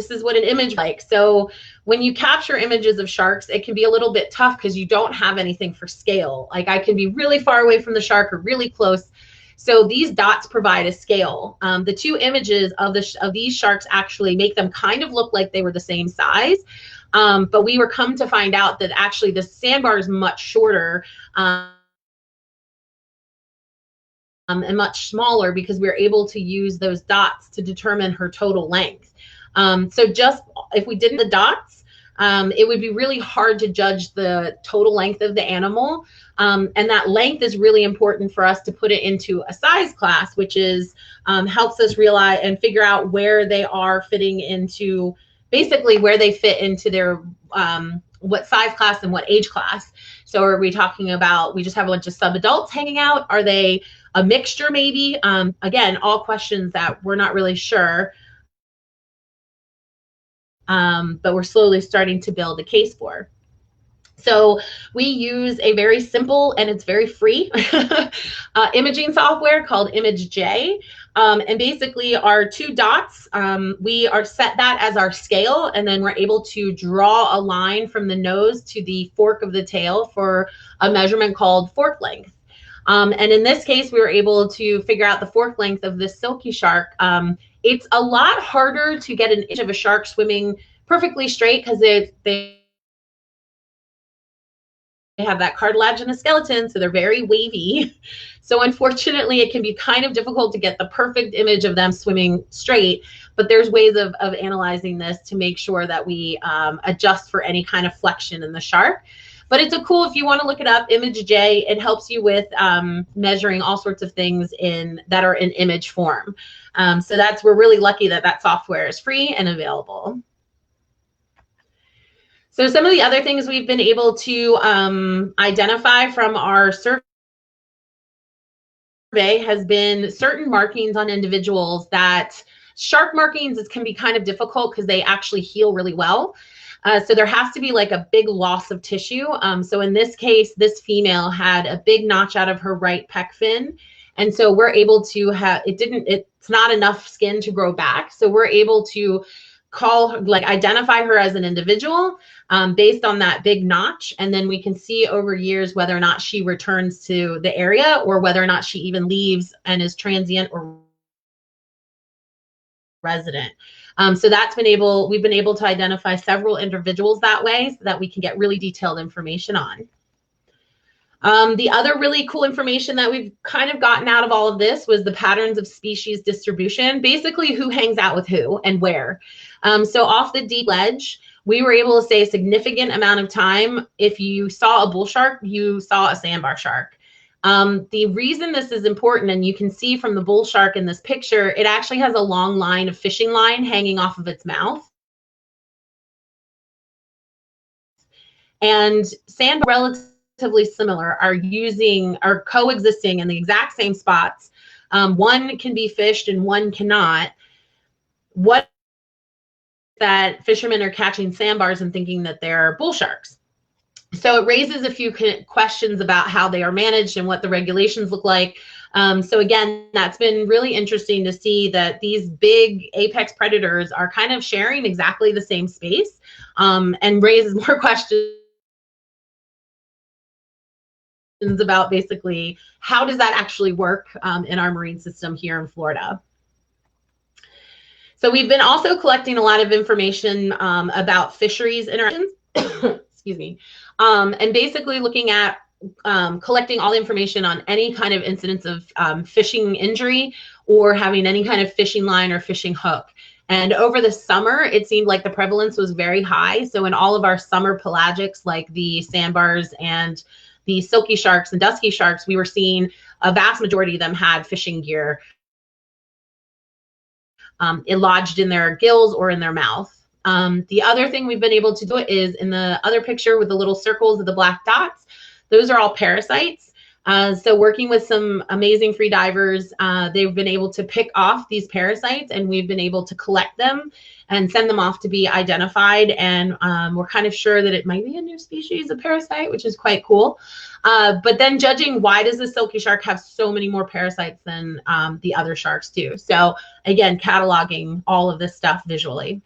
like. So when you capture images of sharks, it can be a little bit tough because you don't have anything for scale. Like I can be really far away from the shark or really close. So these dots provide a scale. The two images of these sharks actually make them kind of look like they were the same size. But we were come to find out that actually the sandbar is much shorter, and much smaller because we're able to use those dots to determine her total length. So just if we did the dots, it would be really hard to judge the total length of the animal. And that length is really important for us to put it into a size class, which is helps us realize and figure out where they are fitting into, basically where they fit into their what size class and what age class. So are we talking about, we just have a bunch of sub-adults hanging out? Are they a mixture maybe? Again, all questions that we're not really sure, but we're slowly starting to build a case for. So we use a very simple, and it's very free, imaging software called ImageJ. And basically our two dots, we are set that as our scale, and then we're able to draw a line from the nose to the fork of the tail for a measurement called fork length. And in this case, we were able to figure out the fork length of this silky shark. It's a lot harder to get an image of a shark swimming perfectly straight because they have that cartilaginous skeleton, so they're very wavy. So unfortunately, it can be kind of difficult to get the perfect image of them swimming straight, but there's ways of analyzing this to make sure that we adjust for any kind of flexion in the shark. But it's a cool, if you want to look it up, ImageJ, it helps you with measuring all sorts of things that are in image form. So we're really lucky that that software is free and available. So some of the other things we've been able to identify from our survey has been certain markings on individuals that shark markings can be kind of difficult because they actually heal really well. So there has to be like a big loss of tissue. So in this case, this female had a big notch out of her right pec fin. And so we're able to it's not enough skin to grow back. So we're able to identify her as an individual based on that big notch. And then we can see over years whether or not she returns to the area or whether or not she even leaves and is transient or resident. So we've been able to identify several individuals that way so that we can get really detailed information on. The other really cool information that we've kind of gotten out of all of this was the patterns of species distribution, basically who hangs out with who and where. So off the deep ledge, we were able to say a significant amount of time, if you saw a bull shark, you saw a sandbar shark. The reason this is important, and you can see from the bull shark in this picture, it actually has a long line of fishing line hanging off of its mouth. And sandbar, relatively similar, are coexisting in the exact same spots. One can be fished and one cannot. What that fishermen are catching sandbars and thinking that they're bull sharks. So it raises a few questions about how they are managed and what the regulations look like. So again, that's been really interesting to see that these big apex predators are kind of sharing exactly the same space, and raises more questions about basically how does that actually work in our marine system here in Florida. So we've been also collecting a lot of information about fisheries interactions, excuse me, and basically looking at collecting all the information on any kind of incidents of fishing injury or having any kind of fishing line or fishing hook. And over the summer, it seemed like the prevalence was very high. So in all of our summer pelagics, like the sandbars and the silky sharks and dusky sharks, we were seeing a vast majority of them had fishing gear lodged in their gills or in their mouth. The other thing we've been able to do is in the other picture with the little circles of the black dots, those are all parasites. So working with some amazing free divers, they've been able to pick off these parasites, and we've been able to collect them and send them off to be identified. And we're kind of sure that it might be a new species of parasite, which is quite cool. But then judging, why does the silky shark have so many more parasites than the other sharks do? So again, cataloging all of this stuff visually.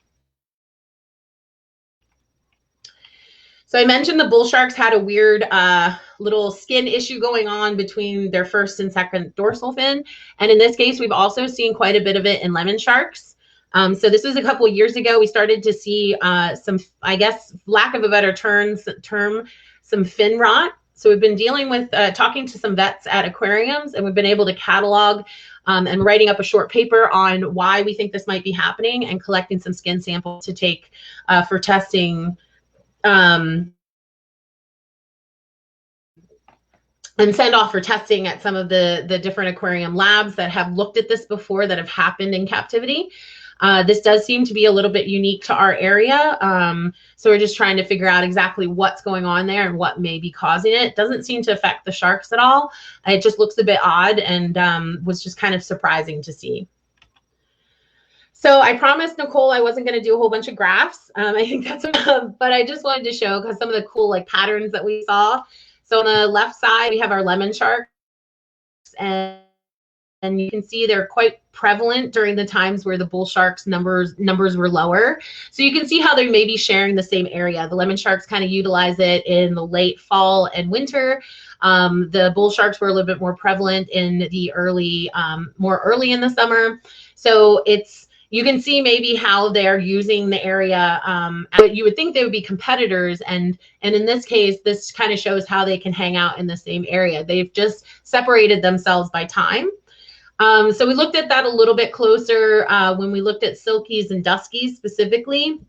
So I mentioned the bull sharks had a weird little skin issue going on between their first and second dorsal fin. And in this case, we've also seen quite a bit of it in lemon sharks. So this was a couple of years ago. We started to see some, I guess, lack of a better term, some fin rot. So we've been dealing with talking to some vets at aquariums, and we've been able to catalog and writing up a short paper on why we think this might be happening, and collecting some skin samples to take for testing and send off for testing at some of the different aquarium labs that have looked at this before, that have happened in captivity. This does seem to be a little bit unique to our area. So we're just trying to figure out exactly what's going on there and what may be causing it. It doesn't seem to affect the sharks at all. It just looks a bit odd, and was just kind of surprising to see. So I promised Nicole I wasn't going to do a whole bunch of graphs. I think that's enough, but I just wanted to show because some of the cool patterns that we saw. So on the left side, we have our lemon sharks, and you can see they're quite prevalent during the times where the bull sharks numbers were lower. So you can see how they may be sharing the same area. The lemon sharks kind of utilize it in the late fall and winter. The bull sharks were a little bit more prevalent in the more early in the summer. So you can see maybe how they're using the area. But you would think they would be competitors. And in this case, this kind of shows how they can hang out in the same area. They've just separated themselves by time. So we looked at that a little bit closer when we looked at silkies and duskies specifically.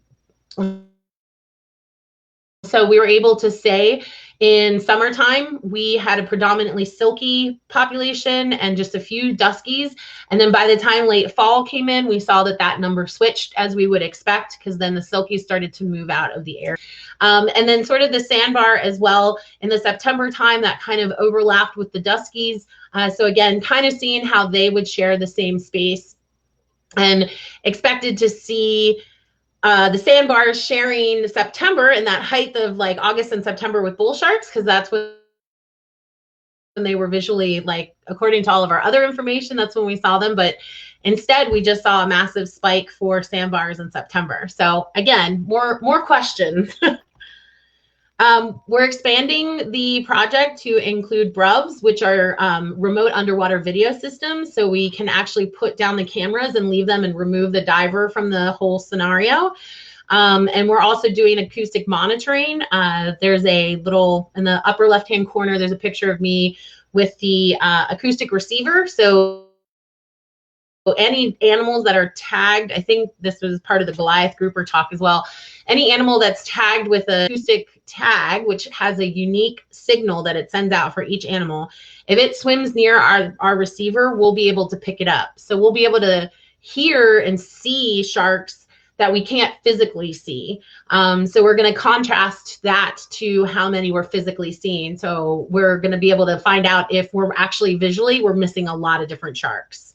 So we were able to say in summertime, we had a predominantly silky population and just a few duskies. And then by the time late fall came in, we saw that number switched, as we would expect, because then the silkies started to move out of the area. And then sort of the sandbar as well in the September time, that kind of overlapped with the duskies. So again, kind of seeing how they would share the same space, and expected to see the sandbars sharing September in that height of August and September with bull sharks, because that's when they were visually, according to all of our other information, that's when we saw them. But instead, we just saw a massive spike for sandbars in September. So again, more questions. We're expanding the project to include BRUVs, which are remote underwater video systems. So we can actually put down the cameras and leave them and remove the diver from the whole scenario. And we're also doing acoustic monitoring. There's a little, in the upper left-hand corner, there's a picture of me with the acoustic receiver. So any animals that are tagged, I think this was part of the Goliath grouper talk as well, any animal that's tagged with an acoustic tag, which has a unique signal that it sends out for each animal, if it swims near our receiver, we'll be able to pick it up. So we'll be able to hear and see sharks that we can't physically see. So we're going to contrast that to how many we're physically seeing. So we're going to be able to find out if we're actually visually, we're missing a lot of different sharks.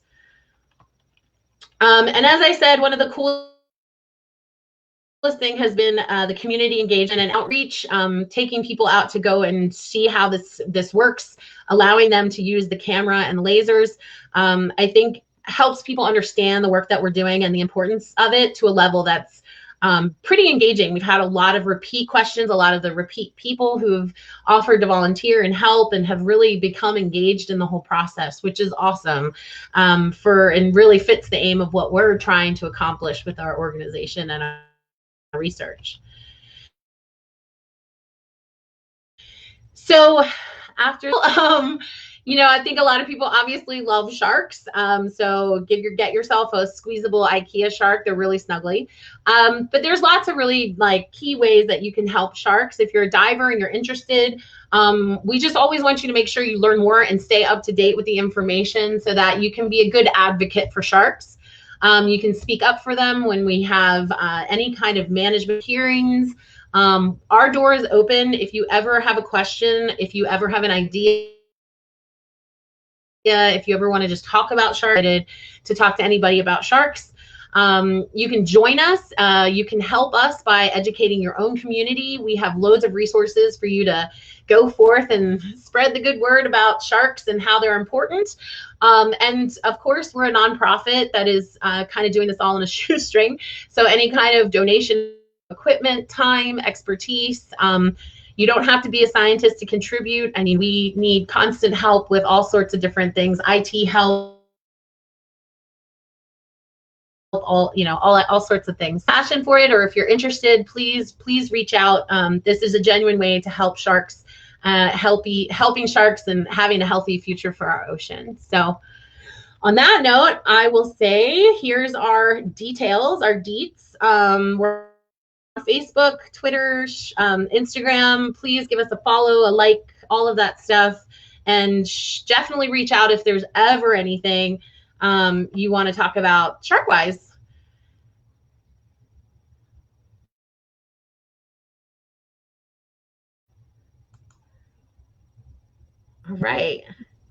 And as I said, one of the coolest thing has been the community engagement and outreach, taking people out to go and see how this works, allowing them to use the camera and lasers. I think helps people understand the work that we're doing and the importance of it to a level that's pretty engaging. We've had a lot of repeat questions, a lot of the repeat people who've offered to volunteer and help and have really become engaged in the whole process, which is awesome, and really fits the aim of what we're trying to accomplish with our organization and our research. So after, I think a lot of people obviously love sharks. So get yourself a squeezable IKEA shark. They're really snuggly. But there's lots of really key ways that you can help sharks. If you're a diver and you're interested, we just always want you to make sure you learn more and stay up to date with the information so that you can be a good advocate for sharks. You can speak up for them when we have any kind of management hearings. Our door is open. If you ever have a question, if you ever have an idea, if you ever want to just talk about sharks, to talk to anybody about sharks, you can join us. You can help us by educating your own community. We have loads of resources for you to go forth and spread the good word about sharks and how they're important. And of course, we're a nonprofit that is kind of doing this all in a shoestring. So any kind of donation, equipment, time, expertise, you don't have to be a scientist to contribute. I mean, we need constant help with all sorts of different things, IT help, all sorts of things. Passion for it, or if you're interested, please reach out. This is a genuine way to help sharks, helping sharks and having a healthy future for our ocean. So on that note, I will say here's our details, our deets. We're Facebook, Twitter, Instagram. Please give us a follow, a like, all of that stuff, and definitely reach out if there's ever anything you want to talk about shark-wise. All right.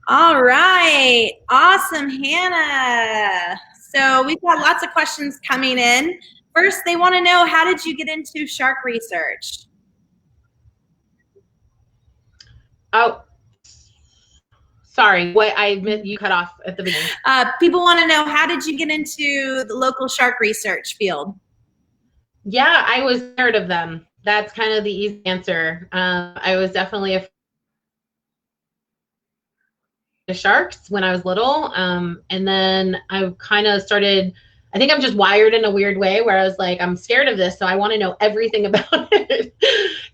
All right. Awesome, Hannah. So we've got lots of questions coming in. First, they want to know, how did you get into shark research? Oh, sorry. What I missed, you cut off at the beginning. People want to know, how did you get into the local shark research field? Yeah, I was scared of them. That's kind of the easy answer. I was definitely afraid of sharks when I was little. And then I kind of started, I think I'm just wired in a weird way where I was like, I'm scared of this, so I want to know everything about it.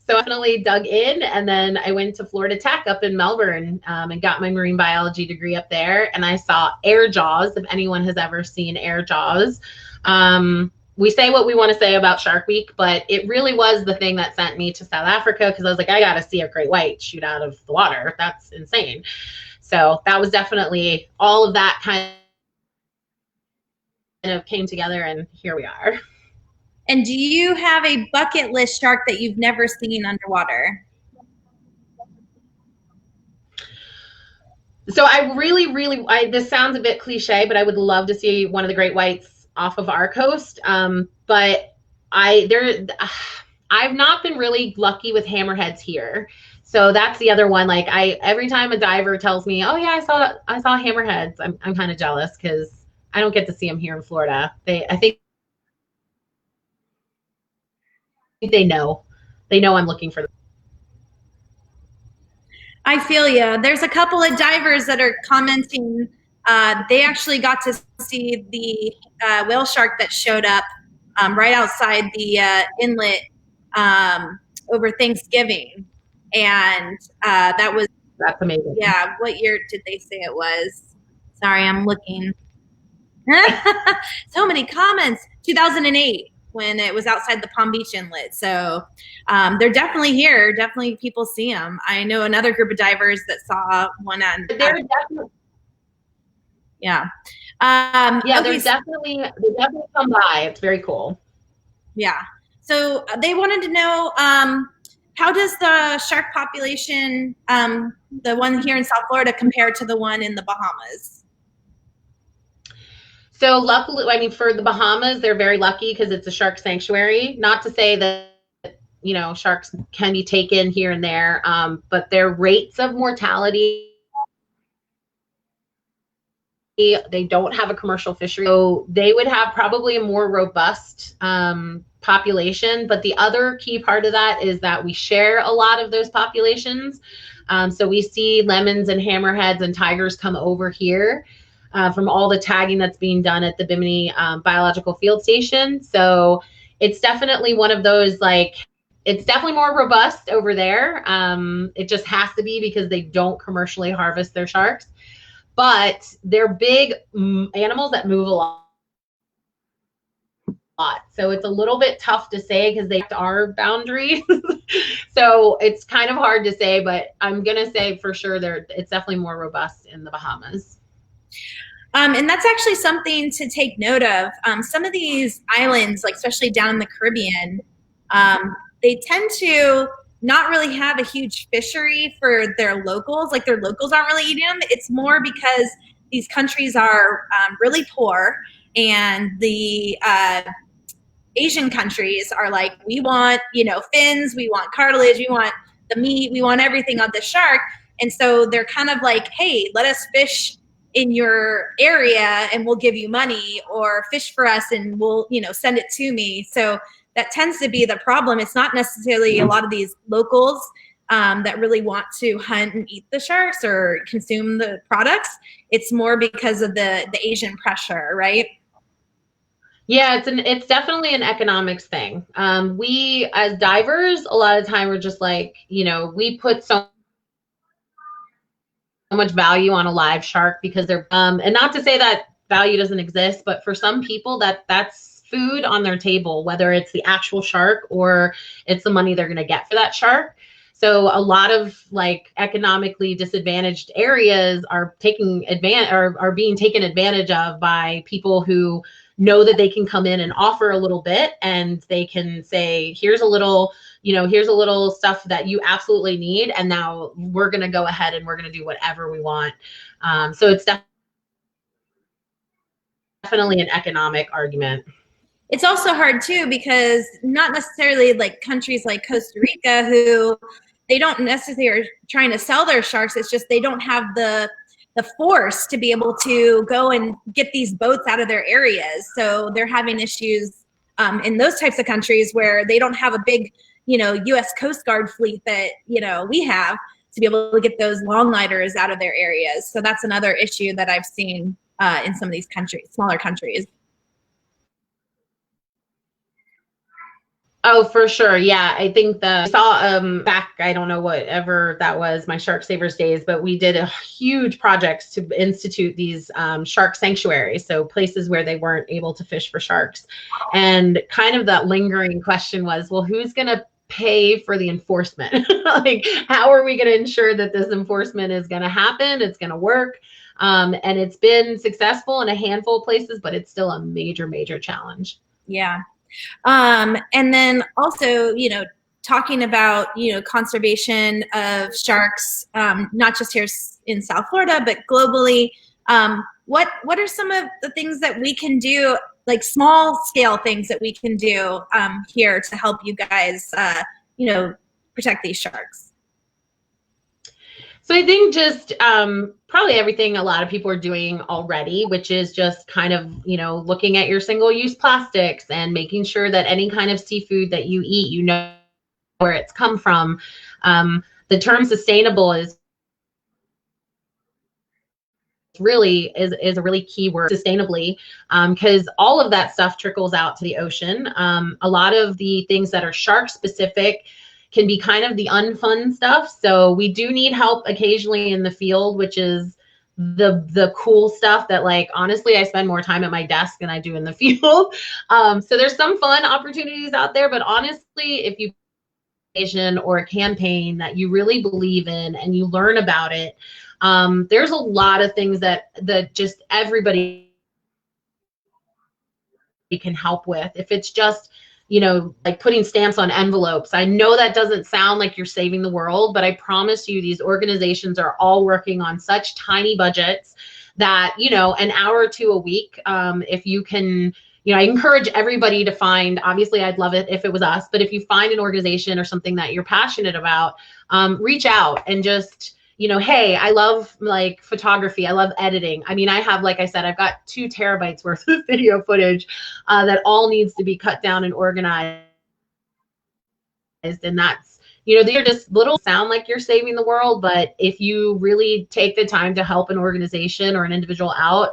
So I definitely dug in, and then I went to Florida Tech up in Melbourne and got my marine biology degree up there. And I saw air jaws, if anyone has ever seen air jaws. We say what we want to say about Shark Week, but it really was the thing that sent me to South Africa, because I was like, I got to see a great white shoot out of the water. That's insane. So that was definitely all of that kind of came together, and here we are. And do you have a bucket list shark that you've never seen underwater? So I really, this sounds a bit cliche, but I would love to see one of the great whites off of our coast. But I've not been really lucky with hammerheads here. So that's the other one. Like every time a diver tells me, "Oh yeah, I saw hammerheads," I'm kind of jealous because I don't get to see them here in Florida. I think they know I'm looking for them. I feel you. There's a couple of divers that are commenting. They actually got to see the whale shark that showed up right outside the inlet over Thanksgiving, and that was That's amazing. yeah. What year did they say it was? Sorry, I'm looking. So many comments. 2008 when it was outside the Palm Beach Inlet. So they're definitely here. Definitely people see them. I know another group of divers that saw one on. They're definitely, yeah. yeah, okay, they definitely come by. It's very cool. Yeah. So they wanted to know how does the shark population, the one here in South Florida, compare to the one in the Bahamas? So luckily, I mean, for the Bahamas, they're very lucky because it's a shark sanctuary. Not to say that, you know, sharks can be taken here and there, but their rates of mortality, they don't have a commercial fishery, so they would have probably a more robust population. But the other key part of that is that we share a lot of those populations. So we see lemons and hammerheads and tigers come over here from all the tagging that's being done at the Bimini Biological Field Station. So it's definitely one of those, like, it's definitely more robust over there. It just has to be because they don't commercially harvest their sharks. But they're big animals that move a lot. So it's a little bit tough to say because they are boundaries. So it's kind of hard to say, but I'm going to say for sure it's definitely more robust in the Bahamas. And that's actually something to take note of. Some of these islands, like especially down in the Caribbean, they tend to not really have a huge fishery for their locals. Like their locals aren't really eating them. It's more because these countries are really poor, and the Asian countries are like, we want, you know, fins, we want cartilage, we want the meat, we want everything of the shark. And so they're kind of like, hey, let us fish in your area and we'll give you money, or fish for us and we'll, you know, send it to me. So that tends to be the problem. It's not necessarily a lot of these locals that really want to hunt and eat the sharks or consume the products. It's more because of the Asian pressure, right? Yeah, it's definitely an economics thing. We as divers, a lot of the time we're just like, you know, we put so much value on a live shark because they're and not to say that value doesn't exist, but for some people that's food on their table, whether it's the actual shark or it's the money they're going to get for that shark. So a lot of like economically disadvantaged areas are taking advantage, are being taken advantage of by people who know that they can come in and offer a little bit, and they can say, here's a little, you know, here's a little stuff that you absolutely need, and now we're going to go ahead and we're going to do whatever we want. So it's definitely an economic argument. It's also hard too, because not necessarily like countries like Costa Rica, who they don't necessarily are trying to sell their sharks. It's just they don't have the force to be able to go and get these boats out of their areas. So they're having issues in those types of countries where they don't have a big, you know, U.S. Coast Guard fleet that, you know, we have to be able to get those longliners out of their areas. So that's another issue that I've seen in some of these countries, smaller countries. Oh, for sure. Yeah. I think I saw back, I don't know whatever that was, my Shark Savers days, but we did a huge project to institute these shark sanctuaries. So places where they weren't able to fish for sharks. And kind of that lingering question was, well, who's going to pay for the enforcement? Like, how are we going to ensure that this enforcement is going to happen? It's going to work. And it's been successful in a handful of places, but it's still a major, major challenge. Yeah. And then also, you know, talking about, you know, conservation of sharks, not just here in South Florida, but globally. What are some of the things that we can do, like small scale things that we can do here to help you guys, you know, protect these sharks? So I think just probably everything a lot of people are doing already, which is just kind of, you know, looking at your single-use plastics and making sure that any kind of seafood that you eat, you know where it's come from. The term sustainable is really is a really key word, sustainably, because all of that stuff trickles out to the ocean. A lot of the things that are shark specific can be kind of the unfun stuff. So we do need help occasionally in the field, which is the cool stuff that, like, honestly, I spend more time at my desk than I do in the field. So there's some fun opportunities out there, but honestly, if you or a campaign that you really believe in and you learn about it, there's a lot of things that just everybody can help with. If it's just, you know, like putting stamps on envelopes. I know that doesn't sound like you're saving the world, but I promise you these organizations are all working on such tiny budgets that, you know, an hour or two a week, if you can, you know, I encourage everybody to find, obviously I'd love it if it was us, but if you find an organization or something that you're passionate about, reach out and just, you know, hey, I love like photography. I love editing. I mean, I have, like I said, I've got 2 terabytes worth of video footage that all needs to be cut down and organized. And that's, you know, they're just little, sound like you're saving the world, but if you really take the time to help an organization or an individual out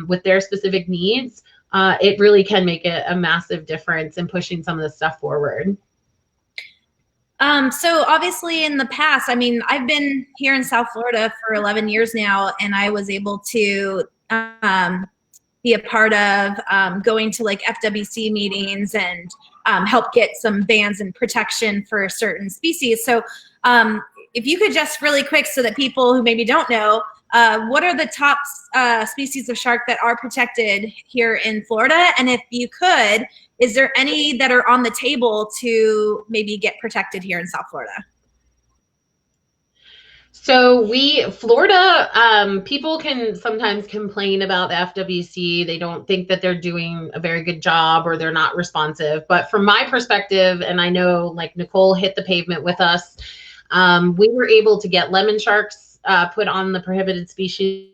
with their specific needs, it really can make a massive difference in pushing some of this stuff forward. So obviously in the past, I mean, I've been here in South Florida for 11 years now, and I was able to be a part of going to like FWC meetings and help get some bans and protection for certain species. So if you could just really quick, so that people who maybe don't know, what are the top species of shark that are protected here in Florida? And if you could, is there any that are on the table to maybe get protected here in South Florida? So Florida, people can sometimes complain about the FWC. They don't think that they're doing a very good job or they're not responsive. But from my perspective, and I know like Nicole hit the pavement with us, we were able to get lemon sharks put on the prohibited species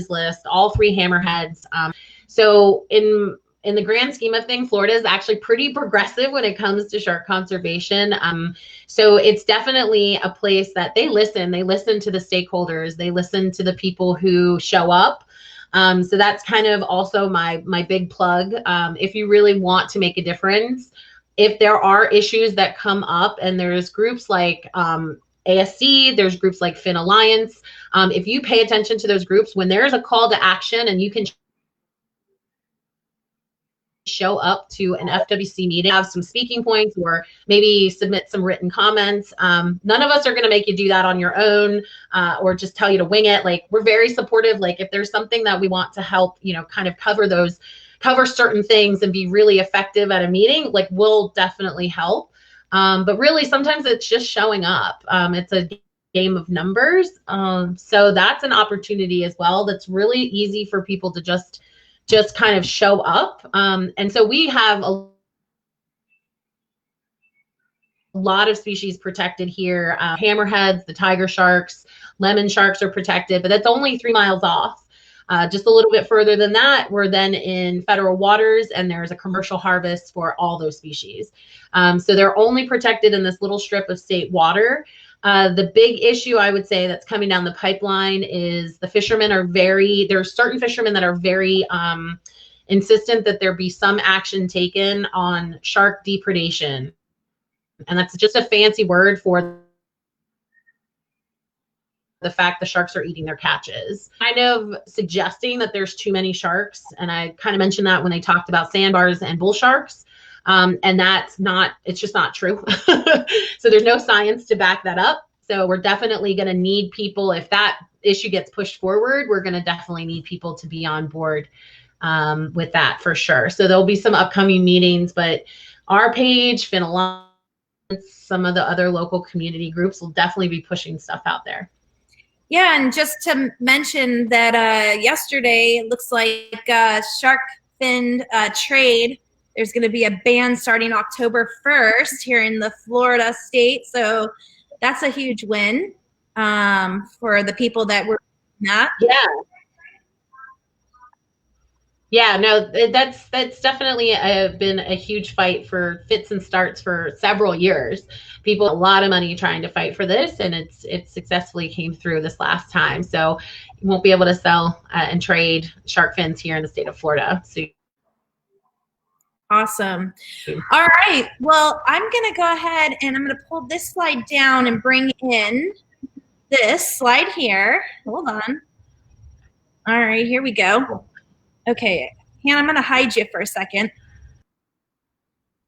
list, all 3 hammerheads. So in the grand scheme of things, Florida is actually pretty progressive when it comes to shark conservation. So it's definitely a place that they listen to the stakeholders, they listen to the people who show up. So that's kind of also my big plug. If you really want to make a difference, if there are issues that come up, and there's groups like ASC, there's groups like Fin Alliance. If you pay attention to those groups, when there's a call to action and you can show up to an FWC meeting, have some speaking points, or maybe submit some written comments. None of us are going to make you do that on your own or just tell you to wing it. Like, we're very supportive. Like, if there's something that we want to help, you know, kind of cover certain things and be really effective at a meeting, like, we'll definitely help. But really, sometimes it's just showing up. It's a game of numbers. So that's an opportunity as well. That's really easy for people to just kind of show up. And so we have a lot of species protected here. Hammerheads, the tiger sharks, lemon sharks are protected, but that's only 3 miles off. Just a little bit further than that, we're then in federal waters, and there's a commercial harvest for all those species. So they're only protected in this little strip of state water. The big issue I would say that's coming down the pipeline is the fishermen are there's certain fishermen that are very insistent that there be some action taken on shark depredation. And that's just a fancy word for the fact the sharks are eating their catches. Kind of suggesting that there's too many sharks. And I kind of mentioned that when they talked about sandbars and bull sharks. And it's just not true. So there's no science to back that up. So we're definitely going to need people. If that issue gets pushed forward, we're going to definitely need people to be on board with that for sure. So there'll be some upcoming meetings, but our page, Fin Alliance, some of the other local community groups will definitely be pushing stuff out there. Yeah, and just to mention that yesterday, it looks like shark fin trade, there's going to be a ban starting October 1st here in the Florida state. So that's a huge win for the people that were doing that. Yeah, no, that's definitely been a huge fight for fits and starts for several years. People a lot of money trying to fight for this, and it successfully came through this last time. So you won't be able to sell and trade shark fins here in the state of Florida. So awesome. All right. Well, I'm going to go ahead and I'm going to pull this slide down and bring in this slide here. Hold on. All right, here we go. Okay, Hannah, I'm going to hide you for a second.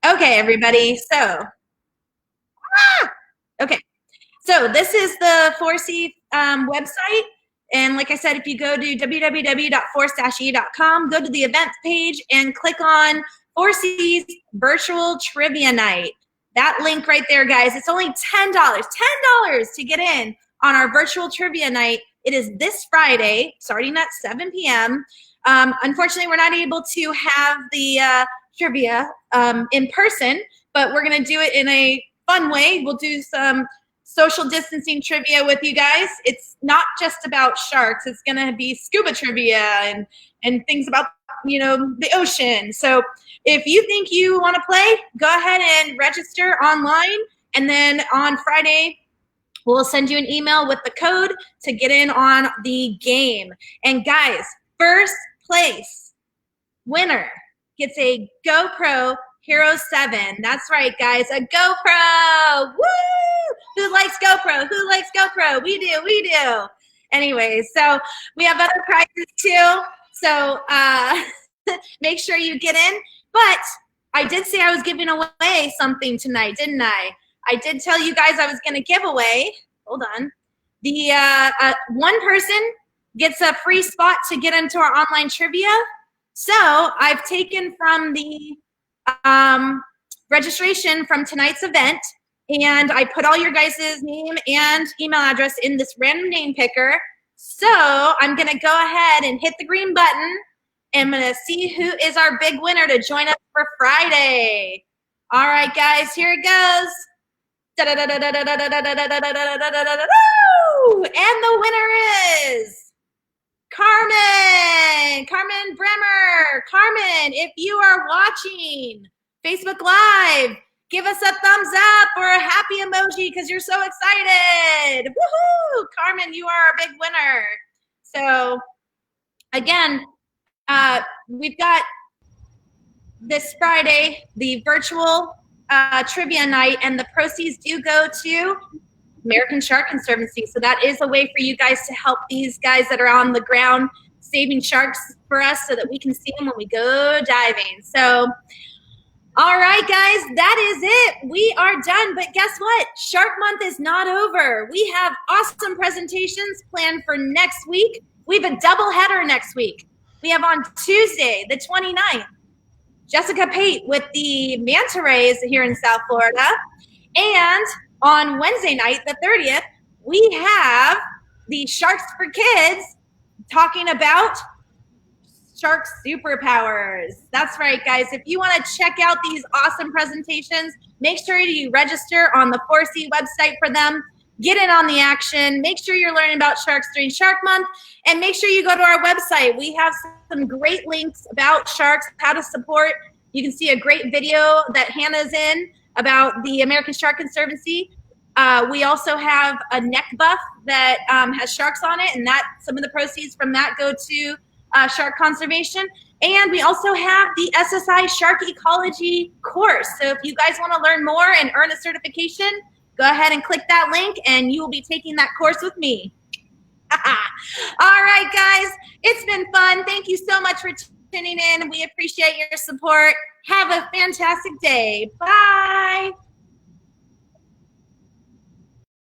Okay, everybody. So, okay. So this is the 4C website. And like I said, if you go to www.force-e.com, go to the events page and click on 4C's virtual trivia night. That link right there, guys, it's only $10 to get in on our virtual trivia night. It is this Friday, starting at 7 p.m. Unfortunately, we're not able to have the trivia in person, but we're going to do it in a fun way. We'll do some social distancing trivia with you guys. It's not just about sharks. It's going to be scuba trivia and things about, you know, the ocean. So if you think you want to play, go ahead and register online. And then on Friday, we'll send you an email with the code to get in on the game. And guys, first place winner gets a GoPro Hero 7. That's right, guys, a GoPro. Woo! Who likes GoPro? Who likes GoPro? We do, we do. Anyway, so we have other prizes too. So make sure you get in. But I did say I was giving away something tonight, didn't I? I did tell you guys I was going to give away. Hold on. The one person gets a free spot to get into our online trivia. So I've taken from the registration from tonight's event, and I put all your guys' name and email address in this random name picker. So I'm going to go ahead and hit the green button. And I'm going to see who is our big winner to join us for Friday. All right, guys, here it goes. And the winner is Carmen Bremer. Carmen, if you are watching Facebook Live, give us a thumbs up or a happy emoji because you're so excited. Woohoo! Carmen, you are our big winner. So, again, we've got this Friday, the virtual trivia night, and the proceeds do go to American Shark Conservancy. So that is a way for you guys to help these guys that are on the ground saving sharks for us so that we can see them when we go diving. So, all right, guys, that is it. We are done. But guess what? Shark Month is not over. We have awesome presentations planned for next week. We have a double header next week. We have on Tuesday, the 29th, Jessica Pate with the manta rays here in South Florida. And on Wednesday night, the 30th, we have the Sharks for Kids talking about shark superpowers. That's right, guys. If you want to check out these awesome presentations, make sure you register on the 4C website for them. Get in on the action. Make sure you're learning about sharks during Shark Month, and make sure you go to our website. We have some great links about sharks, how to support. You can see a great video that Hannah's in about the American Shark Conservancy. We also have a neck buff that has sharks on it, and that some of the proceeds from that go to shark conservation. And we also have the SSI Shark Ecology course. So if you guys want to learn more and earn a certification, go ahead and click that link, and you will be taking that course with me. All right, guys, it's been fun. Thank you so much for tuning in. We appreciate your support. Have a fantastic day. Bye.